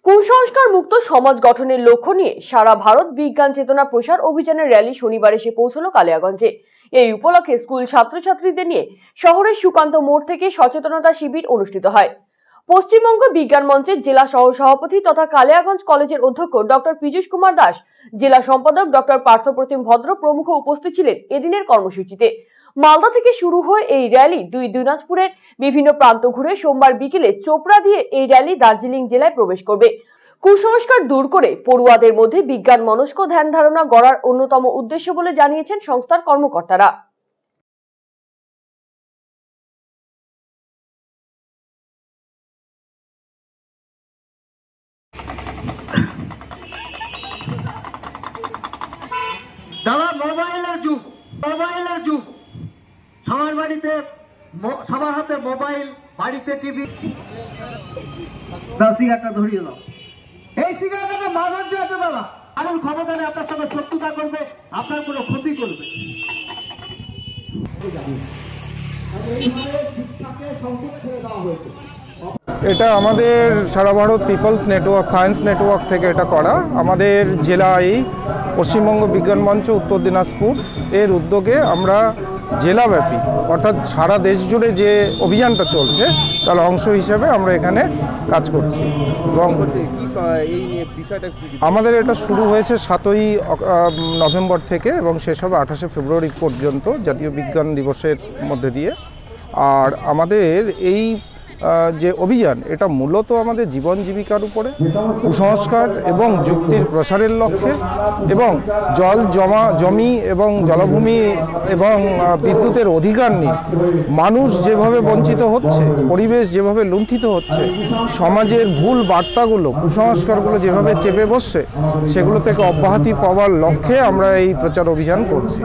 কুসংস্কার মুক্ত সমাজ গঠনের লক্ষ্য নিয়ে সারা ভারত বিজ্ঞান চেতনা প্রসার অভিযানের র্যালি শনিবার এসে পৌঁছলো কালিয়াগঞ্জে। এই উপলক্ষে স্কুল ছাত্রছাত্রীদের নিয়ে শহরের সুকান্ত মোড় থেকে সচেতনতা শিবির অনুষ্ঠিত হয়। পশ্চিমবঙ্গ বিজ্ঞান মঞ্চের জেলা সহ সভাপতি তথা কালিয়াগঞ্জ কলেজের অধ্যক্ষ ডক্টর পীযূষ কুমার দাস, জেলা সম্পাদক ডক্টর পার্থপ্রতিম ভদ্র প্রমুখ উপস্থিত ছিলেন এদিনের কর্মসূচিতে। মালদা থেকে শুরু হয়ে এই র্যালি দিনাজপুরের বিভিন্ন প্রান্ত ঘুরে সোমবার বিকেলে চোপড়া দিয়ে এই র্যালি দার্জিলিং জেলায় প্রবেশ করবে। কুসংস্কার দূর করে পড়ুয়াদের মধ্যে বিজ্ঞান মনস্ক ধ্যান ধারণা গড়ার অন্যতম উদ্দেশ্য বলে জানিয়েছেন সংস্থার কর্মকর্তারা। দাদা, মোবাইলের যুগ, সবার বাড়িতে, সবার হাতে মোবাইল, বাড়িতে টিভি। সিগারেটটা ধরিয়ে দাও। এই সিগারেটটা মাধুর্য আছে দাদা, কারণ ক্ষমতা নেই আপনার সঙ্গে শত্রুতা করবে, আপনার কোনো ক্ষতি করবে। শিক্ষাকে সংকট ছেড়ে দেওয়া হয়েছে। এটা আমাদের সারা Bharat people's network, science network থেকে এটা করা। আমাদের জেলায় পশ্চিমবঙ্গ বিজ্ঞান মঞ্চ উত্তর দিনাজপুর এর উদ্যোগে আমরা জেলাব্যাপী অর্থাৎ সারা দেশ জুড়ে যে অভিযানটা চলছে তার অংশ হিসেবে আমরা এখানে কাজ করছি। এবং আমাদের এটা শুরু হয়েছে 7ই নভেম্বর থেকে এবং শেষ হবে 28শে ফেব্রুয়ারি পর্যন্ত, জাতীয় বিজ্ঞান দিবসের মধ্যে দিয়ে। আর আমাদের এই যে অভিযান, এটা মূলত আমাদের জীবন জীবিকার উপরে কুসংস্কার এবং যুক্তির প্রসারের লক্ষ্যে এবং জমি এবং জলভূমি এবং বিদ্যুতের অধিকার নিয়ে মানুষ যেভাবে বঞ্চিত হচ্ছে, পরিবেশ যেভাবে লুণ্ঠিত হচ্ছে, সমাজের ভুল বার্তাগুলো, কুসংস্কারগুলো যেভাবে চেপে বসছে, সেগুলো থেকে অব্যাহতি পাওয়ার লক্ষ্যে আমরা এই প্রচার অভিযান করছি।